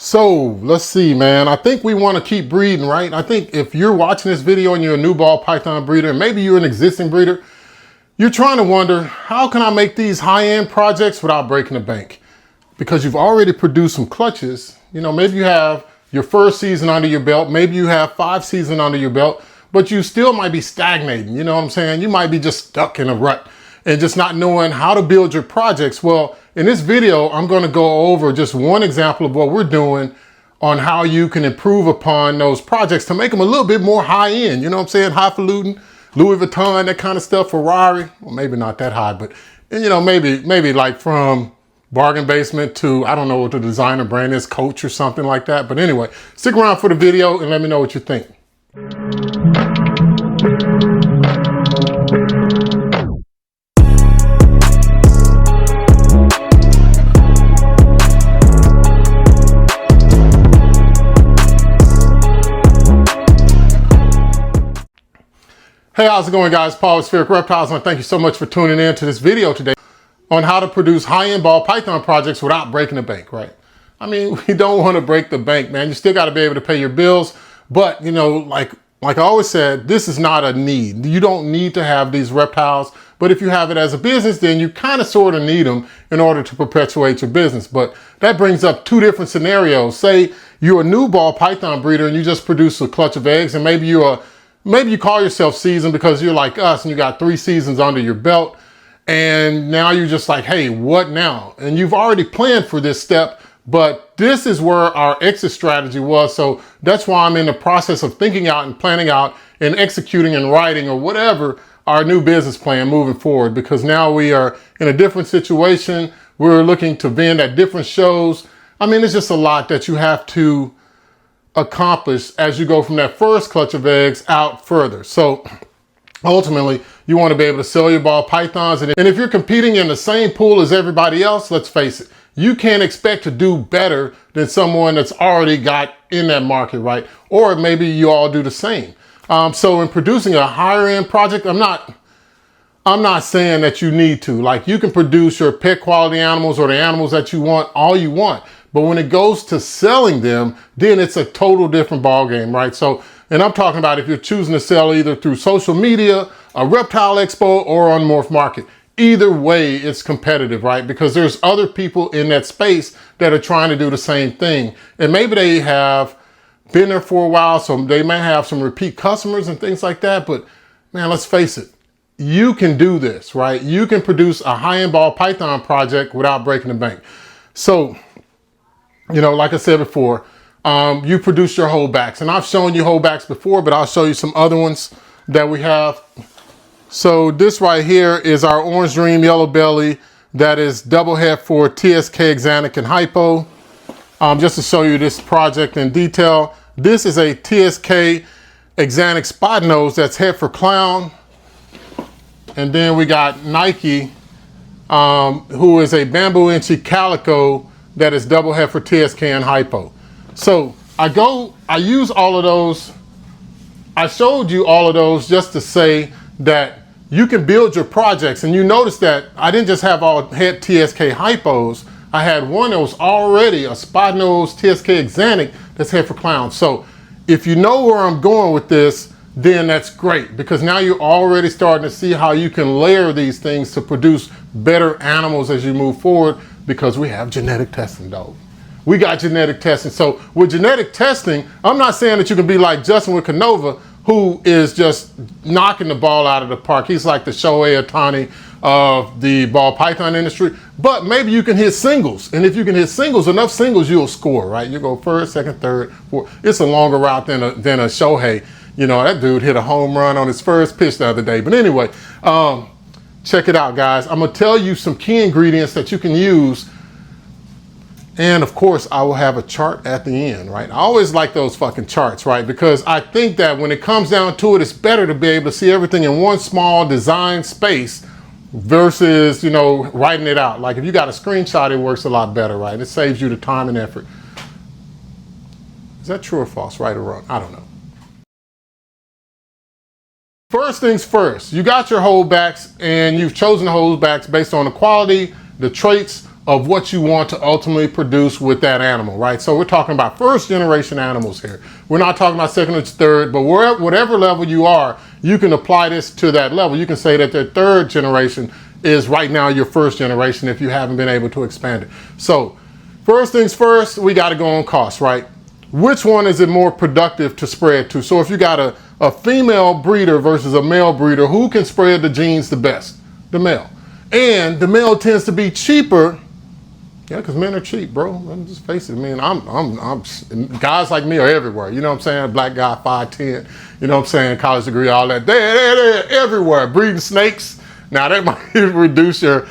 So let's see, man. I think we want to keep breeding, right? I think if you're watching this video and you're a new ball python breeder, and maybe you're an existing breeder, you're trying to wonder, how can I make these high-end projects without breaking the bank? Because you've already produced some clutches. You know, maybe you have your first season under your belt, maybe you have 5 seasons under your belt, but you still might be stagnating. You know what I'm saying? You might be just stuck in a rut and just not knowing how to build your projects. Well, in this video, I'm going to go over just one example of what we're doing on how you can improve upon those projects to make them a little bit more high end. You know what I'm saying? Highfalutin, Louis Vuitton, that kind of stuff, Ferrari. Well, maybe not that high, but you know, maybe like from bargain basement to, I don't know what the designer brand is, Coach or something like that. But anyway, stick around for the video and let me know what you think. Hey, how's it going, guys? Paul with Spheric Reptiles, and thank you so much for tuning in to this video today on how to produce high-end ball python projects without breaking the bank, right? I mean, we don't want to break the bank, man. You still got to be able to pay your bills, but you know, like I always said, this is not a need. You don't need to have these reptiles, but if you have it as a business, then you kind of sort of need them in order to perpetuate your business. But that brings up two different scenarios. Say you're a new ball python breeder and you just produce a clutch of eggs, and maybe you call yourself seasoned because you're like us and you got 3 seasons under your belt, and now you're just like, hey, what now? And you've already planned for this step, but this is where our exit strategy was. So that's why I'm in the process of thinking out and planning out and executing and writing or whatever our new business plan moving forward, because now we are in a different situation. We're looking to vend at different shows. I mean, it's just a lot that you have to accomplish as you go from that first clutch of eggs out further. So ultimately, you want to be able to sell your ball pythons. And if you're competing in the same pool as everybody else, let's face it, you can't expect to do better than someone that's already got in that market, right? Or maybe you all do the same. So in producing a higher end project, I'm not saying that you need to. Like, you can produce your pet quality animals or the animals that you want all you want. But when it goes to selling them, then it's a total different ball game, right? So, and I'm talking about if you're choosing to sell either through social media, a reptile expo, or on Morph Market. Either way, it's competitive, right? Because there's other people in that space that are trying to do the same thing. And maybe they have been there for a while, so they may have some repeat customers and things like that. But man, let's face it, you can do this, right? You can produce a high-end ball python project without breaking the bank. So, you know, like I said before, you produce your holdbacks, and I've shown you holdbacks before, but I'll show you some other ones that we have. So this right here is our Orange Dream Yellow Belly that is double head for TSK, Exanic, and Hypo. Just to show you this project in detail, this is a TSK Exanic Spot Nose that's head for Clown. And then we got Nike, who is a Bamboo Inchy Calico that is double head for TSK and Hypo. So I use all of those. I showed you all of those just to say that you can build your projects. And you notice that I didn't just have all head TSK Hypos. I had one that was already a spot nose TSK Exanic that's head for Clown. So if you know where I'm going with this, then that's great, because now you're already starting to see how you can layer these things to produce better animals as you move forward, because we have genetic testing, though. We got genetic testing. So with genetic testing, I'm not saying that you can be like Justin with Canova, who is just knocking the ball out of the park. He's like the Shohei Ohtani of the ball python industry, but maybe you can hit singles. And if you can hit singles, enough singles, you'll score, right? You go first, second, third, fourth. It's a longer route than a Shohei. You know, that dude hit a home run on his first pitch the other day. But anyway, check it out, guys. I'm gonna tell you some key ingredients that you can use. And of course, I will have a chart at the end, right? I always like those fucking charts, right? Because I think that when it comes down to it, it's better to be able to see everything in one small design space versus, you know, writing it out. Like if you got a screenshot, it works a lot better, right? It saves you the time and effort. Is that true or false, right or wrong? I don't know. First things first, you got your holdbacks, and you've chosen the holdbacks based on the quality, the traits of what you want to ultimately produce with that animal, right? So we're talking about first generation animals here. We're not talking about second or third, but whatever level you are, you can apply this to that level. You can say that the third generation is right now your first generation if you haven't been able to expand it. So first things first, we got to go on cost, right? Which one is it more productive to spread to? So if you got a female breeder versus a male breeder, who can spread the genes the best? The male. And the male tends to be cheaper. Yeah, because men are cheap, bro. Let me just face it. I mean, I'm guys like me are everywhere. You know what I'm saying? Black guy, 5'10", you know what I'm saying? College degree, all that. They're everywhere. Breeding snakes. Now that might reduce your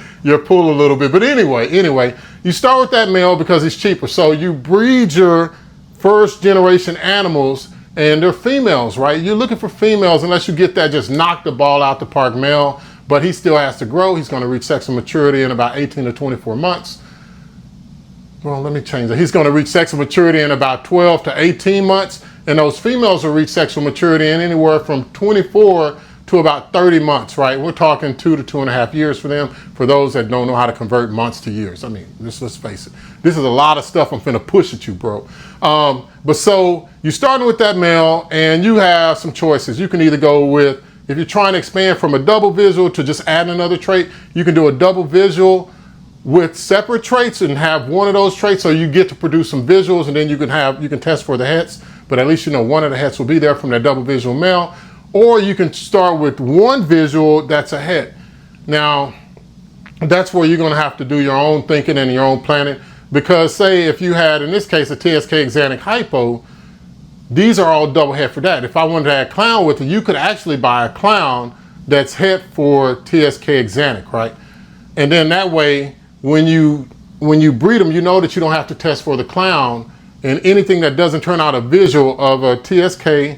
pool a little bit. But anyway, you start with that male because he's cheaper. So you breed your first generation animals and they're females, right? You're looking for females unless you get that just knock the ball out the park male, but he still has to grow. He's going to reach sexual maturity in about 18 to 24 months. Well, let me change that. He's going to reach sexual maturity in about 12 to 18 months. And those females will reach sexual maturity in anywhere from 24 to about 30 months, right? We're talking 2 to 2.5 years for them, for those that don't know how to convert months to years. I mean, let's face it. This is a lot of stuff I'm finna push at you, bro. But so you're starting with that male and you have some choices. You can either go with, if you're trying to expand from a double visual to just add another trait, you can do a double visual with separate traits and have one of those traits, so you get to produce some visuals, and then you can test for the hets, but at least you know one of the hets will be there from that double visual male. Or you can start with one visual that's a het. Now, that's where you're going to have to do your own thinking and your own planning, because say if you had, in this case, a TSK Exanic Hypo, these are all double het for that. If I wanted to add clown with it, you could actually buy a clown that's het for TSK Exanic, right? And then that way, when you breed them, you know that you don't have to test for the clown, and anything that doesn't turn out a visual of a TSK,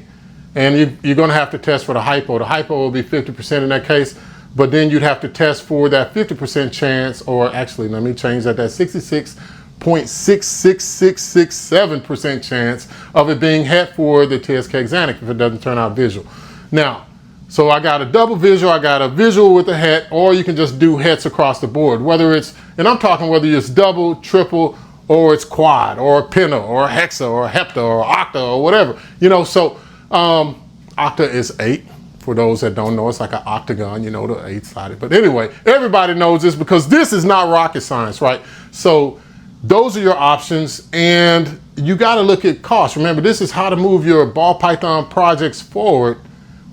and you're going to have to test for the hypo. The hypo will be 50% in that case, but then you'd have to test for that 50% chance, or actually, let me change that, that 66.66667% chance of it being het for the TSK Exanic if it doesn't turn out visual. Now, so I got a double visual, I got a visual with a het, or you can just do hets across the board. Whether it's, and I'm talking whether it's double, triple, or it's quad, or penta, or hexa, or hepta, or octa, or whatever. You know, so octa is 8. For those that don't know, it's like an octagon, you know, the 8-sided. But anyway, everybody knows this because this is not rocket science, right? So those are your options, and you got to look at cost. Remember, this is how to move your ball python projects forward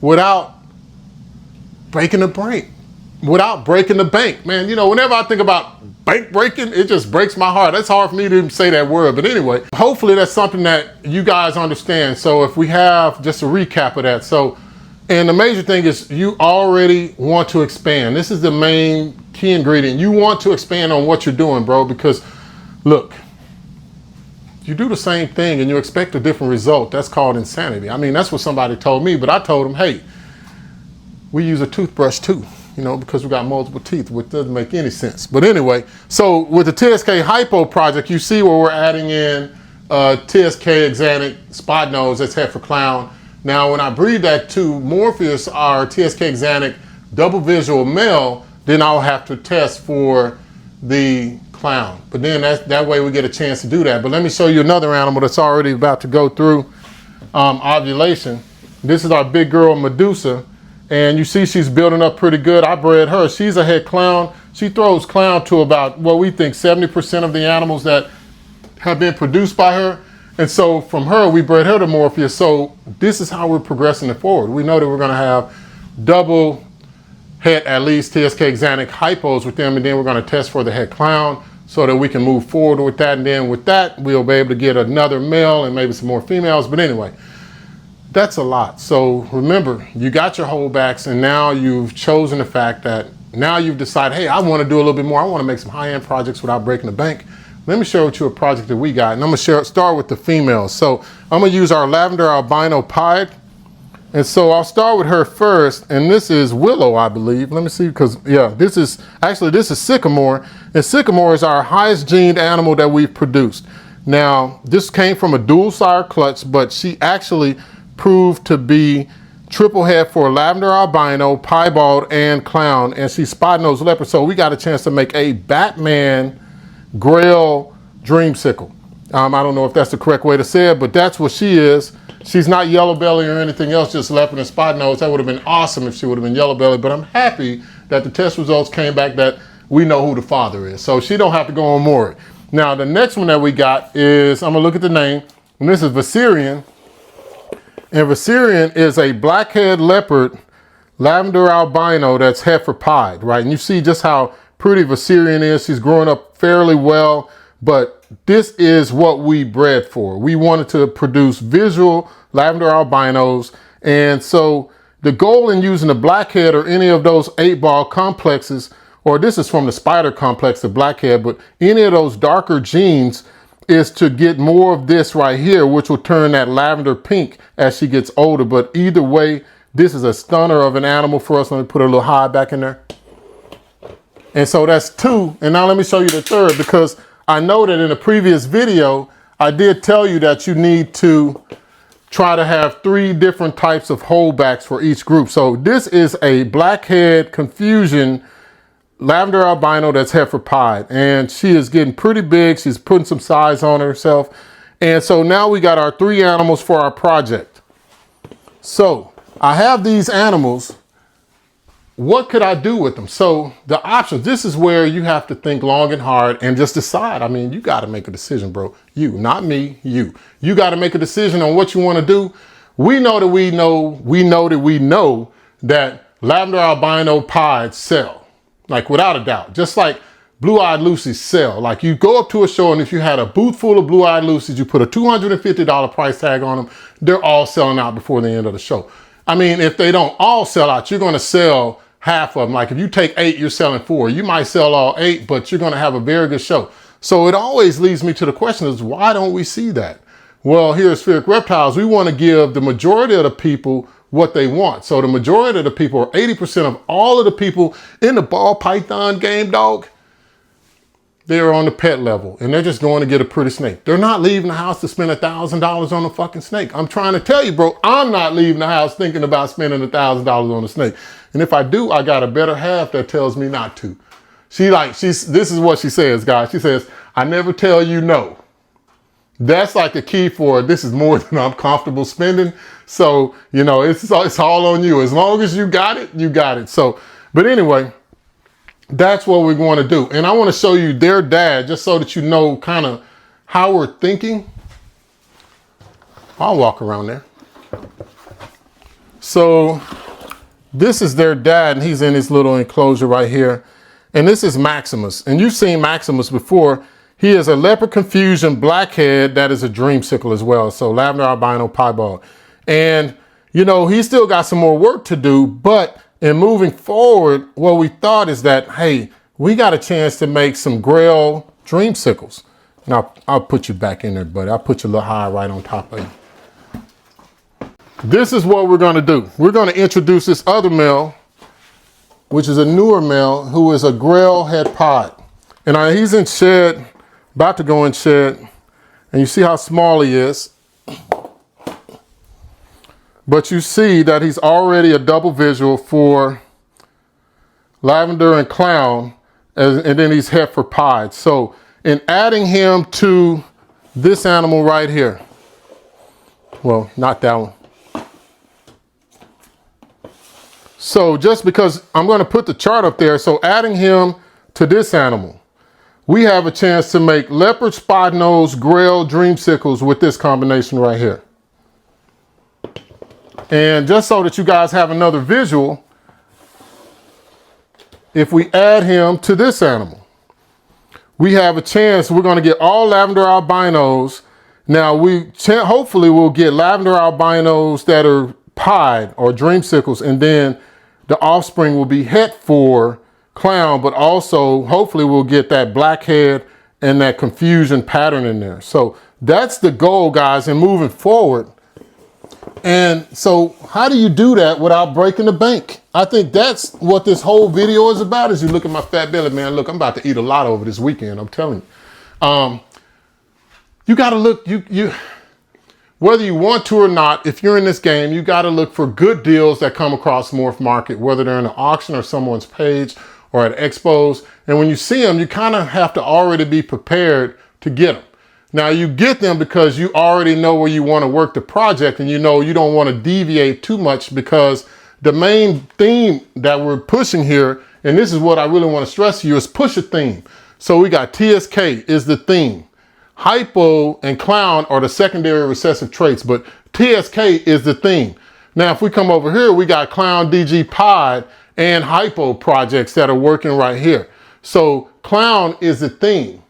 without breaking the bank, man. You know, whenever I think about bank breaking, it just breaks my heart. It's hard for me to even say that word, but anyway, hopefully that's something that you guys understand. So if we have just a recap of that. So, and the major thing is you already want to expand. This is the main key ingredient. You want to expand on what you're doing, bro, because look, you do the same thing and you expect a different result. That's called insanity. I mean, that's what somebody told me, but I told them, hey, we use a toothbrush too, you know, because we got multiple teeth, which doesn't make any sense. But anyway, so with the TSK Hypo project, you see where we're adding in TSK Exanic spot nose, that's het for clown. Now, when I breed that to Morpheus, our TSK Exanic double visual male, then I'll have to test for the clown. But then that way we get a chance to do that. But let me show you another animal that's already about to go through ovulation. This is our big girl Medusa. And you see she's building up pretty good. I bred her. She's a het clown. She throws clown to about, what we think, 70% of the animals that have been produced by her. And so from her, we bred her to Morpheus. So this is how we're progressing it forward. We know that we're going to have double het, at least TSK Exanic hypos with them. And then we're going to test for the het clown so that we can move forward with that. And then with that, we'll be able to get another male and maybe some more females. But anyway, that's a lot. So remember, you got your holdbacks, and now you've chosen the fact that now you've decided, hey, I want to do a little bit more. I want to make some high-end projects without breaking the bank. Let me share with you a project that we got, and I'm going to start with the females. So I'm going to use our Lavender Albino Pied, and so I'll start with her first, and this is Willow, I believe. Let me see, because yeah, this is Sycamore, and Sycamore is our highest gened animal that we've produced. Now, this came from a dual sire clutch, but she actually proved to be triple het for Lavender Albino, Piebald, and Clown, and she's spot nose leopard. So we got a chance to make a Batman grail Dreamsickle. I don't know if that's the correct way to say it, but that's what she is. She's not yellow belly or anything else, just leopard and spot nose. That would have been awesome if she would have been yellow belly, but I'm happy that the test results came back that we know who the father is. So she don't have to go on more. Now, the next one that we got is, I'm gonna look at the name, and this is Viserion. And Viserion is a blackhead leopard, lavender albino that's heifer pied, right? And you see just how pretty Viserion is. She's growing up fairly well, but this is what we bred for. We wanted to produce visual lavender albinos. And so the goal in using the blackhead or any of those 8-ball complexes, or this is from the spider complex, the blackhead, but any of those darker genes is to get more of this right here, which will turn that lavender pink as she gets older. But either way, this is a stunner of an animal for us. Let me put a little high back in there. And so that's 2. And now let me show you the 3rd, because I know that in a previous video, I did tell you that you need to try to have 3 different types of holdbacks for each group. So this is a blackhead confusion lavender albino that's heifer pied, and she is getting pretty big. She's putting some size on herself. And so now we got our 3 animals for our project. So I have these animals. What could I do with them? So the options, this is where you have to think long and hard and just decide. I mean, you got to make a decision, bro. You, not me, you. You got to make a decision on what you want to do. We know that lavender albino pieds sell, like without a doubt, just like blue-eyed Lucy's sell. Like you go up to a show, and if you had a booth full of blue-eyed Lucy's, you put a $250 price tag on them, they're all selling out before the end of the show. I mean, if they don't all sell out, you're going to sell half of them. Like if you take 8, you're selling 4. You might sell all 8, but you're going to have a very good show. So it always leads me to the question is, why don't we see that? Well, here at Spheric Reptiles, we want to give the majority of the people what they want. So the majority of the people, or 80% of all of the people in the ball python game, dog, they're on the pet level, and they're just going to get a pretty snake. They're not leaving the house to spend $1,000 on a fucking snake. I'm trying to tell you, bro, I'm not leaving the house thinking about spending $1,000 on a snake. And if I do, I got a better half that tells me not to. This is what she says, guys. She says, I never tell you no. That's like the key for this is more than I'm comfortable spending. So, you know, it's all on you. As long as you got it, you got it. So, but anyway, that's what we're going to do. And I want to show you their dad just so that you know kind of how we're thinking. I'll walk around there. So this is their dad, and he's in his little enclosure right here. And this is Maximus. And you've seen Maximus before. He is a leopard confusion blackhead that is a dreamsickle as well. So lavender albino piebald. And, you know, he's still got some more work to do, but in moving forward, what we thought is that, hey, we got a chance to make some grail dreamsickles. Now, I'll put you back in there, buddy. I'll put you a little high right on top of you. This is what we're going to do. We're going to introduce this other male, which is a newer male, who is a grail head pied. And he's in shed, about to go in shed. And you see how small he is. But you see that he's already a double visual for Lavender and Clown, and then he's heifer pied. So in adding him to this animal right here, well, not that one. So just because I'm going to put the chart up there, so adding him to this animal, we have a chance to make leopard spot nose grail dreamsickles with this combination right here. And just so that you guys have another visual, if we add him to this animal, we have a chance. We're going to get all lavender albinos. Now hopefully we'll get lavender albinos that are pied or dreamsickles, and then the offspring will be het for Clown, but also hopefully we'll get that blackhead and that confusion pattern in there. So that's the goal, guys, in moving forward. And so how do you do that without breaking the bank? I think that's what this whole video is about. As you look at my fat belly, man, look, I'm about to eat a lot over this weekend, I'm telling you. You got to look, whether you want to or not, if you're in this game, you got to look for good deals that come across Morph Market, whether they're in an auction or someone's page or at expos. And when you see them, you kind of have to already be prepared to get them. Now you get them because you already know where you want to work the project, and you know you don't want to deviate too much, because the main theme that we're pushing here, and this is what I really want to stress to you, is push a theme. So we got TSK is the theme. Hypo and Clown are the secondary recessive traits, but TSK is the theme. Now, if we come over here, we got Clown, DG, Pied, and Hypo projects that are working right here. So Clown is the theme.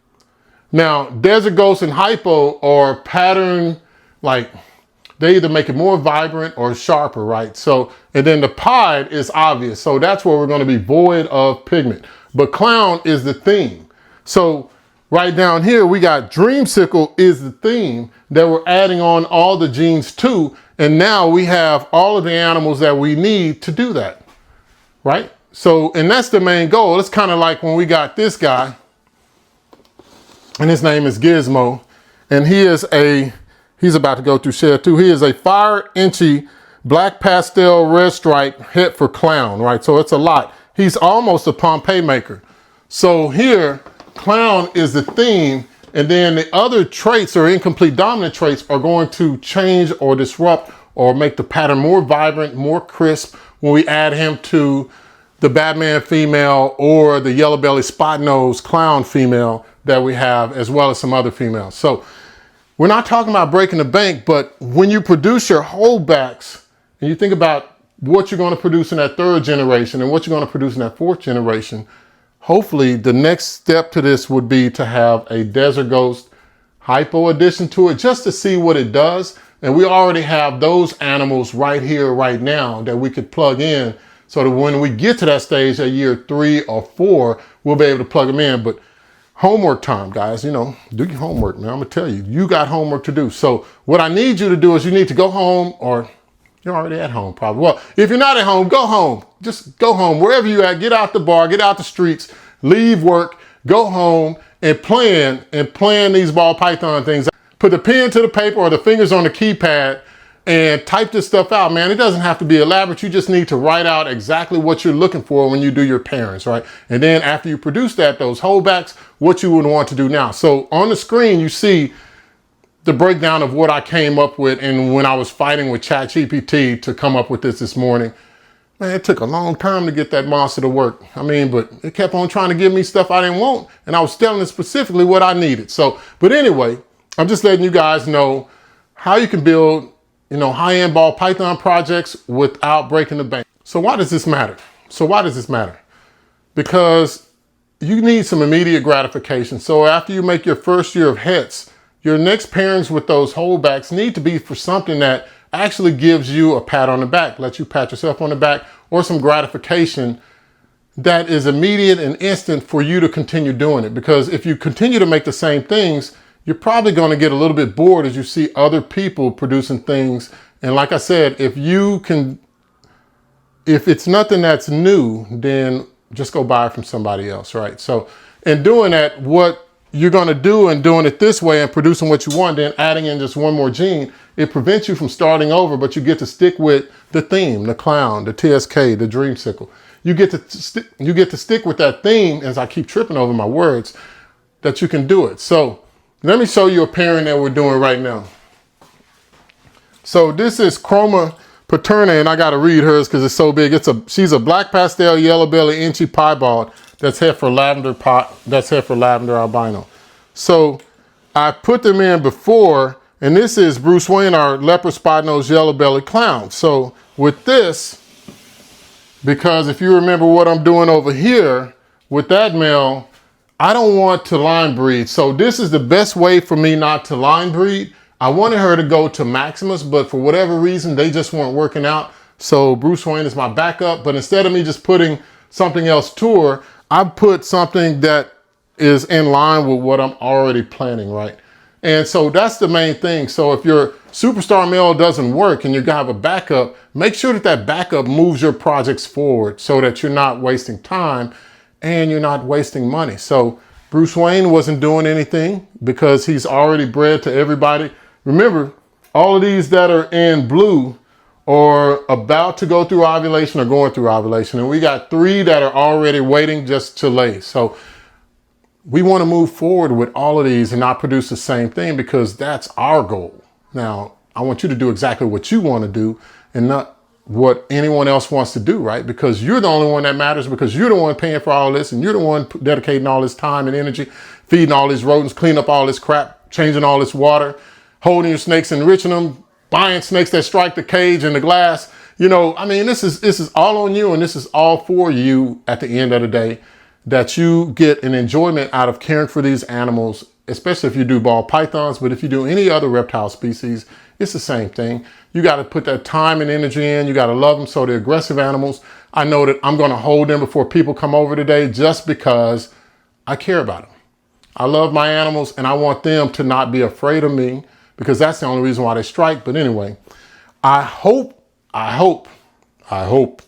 Now, Desert Ghost and Hypo are pattern, like they either make it more vibrant or sharper, right? So, and then the Pied is obvious. So that's where we're going to be void of pigment. But Clown is the theme. So right down here, we got Dreamsickle is the theme that we're adding on all the genes to. And now we have all of the animals that we need to do that, right? So, and that's the main goal. It's kind of like when we got this guy, and his name is Gizmo, and he's about to go through shed 2. He is a fire inchy black pastel red stripe het for Clown, right? So it's a lot. He's almost a Pompeii maker. So here, Clown is the theme, and then the other traits or incomplete dominant traits are going to change or disrupt or make the pattern more vibrant, more crisp when we add him to the Batman female or the yellow belly spot nose Clown female that we have, as well as some other females. So we're not talking about breaking the bank, but when you produce your holdbacks and you think about what you're going to produce in that 3rd generation and what you're going to produce in that 4th generation, hopefully the next step to this would be to have a Desert Ghost Hypo addition to it, just to see what it does. And we already have those animals right here, right now, that we could plug in, so that when we get to that stage at year 3 or 4, we'll be able to plug them in. But homework time, guys, you know, do your homework, man. I'm gonna tell you, you got homework to do. So what I need you to do is you need to go home, or you're already at home probably. Well, if you're not at home, go home. Just go home, wherever you at, get out the bar, get out the streets, leave work, go home and plan these ball python things. Put the pen to the paper or the fingers on the keypad and type this stuff out, man. It doesn't have to be elaborate. You just need to write out exactly what you're looking for when you do your pairings, right? And then after you produce that, those holdbacks, what you would want to do now. So on the screen, you see the breakdown of what I came up with, and when I was fighting with ChatGPT to come up with this morning. Man, it took a long time to get that monster to work. I mean, but it kept on trying to give me stuff I didn't want, and I was telling it specifically what I needed. So, but anyway, I'm just letting you guys know how you can build, you know, high-end ball python projects without breaking the bank. So why does this matter? Because you need some immediate gratification. So after you make your first year of hets, your next pairings with those holdbacks need to be for something that actually gives you a pat on the back, lets you pat yourself on the back, or some gratification that is immediate and instant for you to continue doing it. Because if you continue to make the same things, you're probably going to get a little bit bored as you see other people producing things. And like I said, if it's nothing that's new, then just go buy it from somebody else, right? So in doing that, what you're going to do and doing it this way and producing what you want, then adding in just one more gene, it prevents you from starting over, but you get to stick with the theme, the Clown, the TSK, the Dreamsickle. You get to stick with that theme, as I keep tripping over my words, that you can do it. So let me show you a pairing that we're doing right now. So this is Chroma Paterna, and I got to read hers because it's so big. She's a black pastel yellow belly inchy piebald that's het for Lavender Albino. So I put them in before, and this is Bruce Wayne, our leopard spot nose yellow belly clown. So with this, because if you remember what I'm doing over here with that male, I don't want to line breed. So this is the best way for me not to line breed. I wanted her to go to Maximus, but for whatever reason, they just weren't working out. So Bruce Wayne is my backup, but instead of me just putting something else to her, I put something that is in line with what I'm already planning, right? And so that's the main thing. So if your superstar male doesn't work and you're gonna have a backup, make sure that that backup moves your projects forward so that you're not wasting time and you're not wasting money. So Bruce Wayne wasn't doing anything because he's already bred to everybody. Remember, all of these that are in blue or about to go through ovulation or going through ovulation. And we got 3 that are already waiting just to lay. So we want to move forward with all of these and not produce the same thing, because that's our goal. Now, I want you to do exactly what you want to do and not what anyone else wants to do, right? Because you're the only one that matters, because you're the one paying for all this, and you're the one dedicating all this time and energy, feeding all these rodents, cleaning up all this crap, changing all this water, holding your snakes, enriching them, buying snakes that strike the cage and the glass. You know, I mean, this is all on you, and this is all for you at the end of the day, that you get an enjoyment out of caring for these animals, especially if you do ball pythons. But if you do any other reptile species, it's the same thing. You got to put that time and energy in. You got to love them. So the aggressive animals, I know that I'm going to hold them before people come over today, just because I care about them. I love my animals, and I want them to not be afraid of me, because that's the only reason why they strike. But anyway, I hope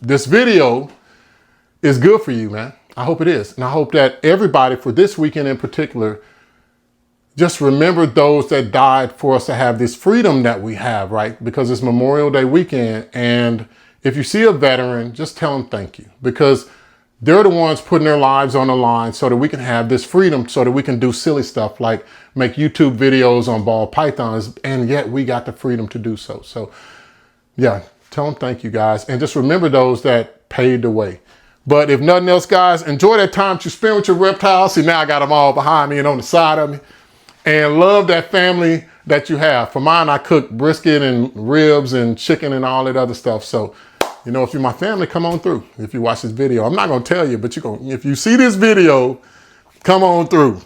this video is good for you, man. I hope it is. And I hope that everybody, for this weekend in particular, just remember those that died for us to have this freedom that we have, right? Because it's Memorial Day weekend. And if you see a veteran, just tell them thank you, because they're the ones putting their lives on the line so that we can have this freedom, so that we can do silly stuff like make YouTube videos on ball pythons, and yet we got the freedom to do so. So yeah, tell them thank you, guys. And just remember those that paved the way. But if nothing else, guys, enjoy that time that you spend with your reptiles. See, now I got them all behind me and on the side of me. And love that family that you have. For mine, I cook brisket and ribs and chicken and all that other stuff. So, you know, if you're my family, come on through. If you watch this video, I'm not going to tell you, but if you see this video, come on through.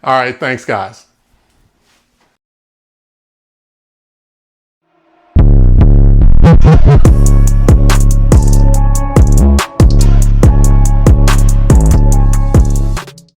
All right. Thanks, guys.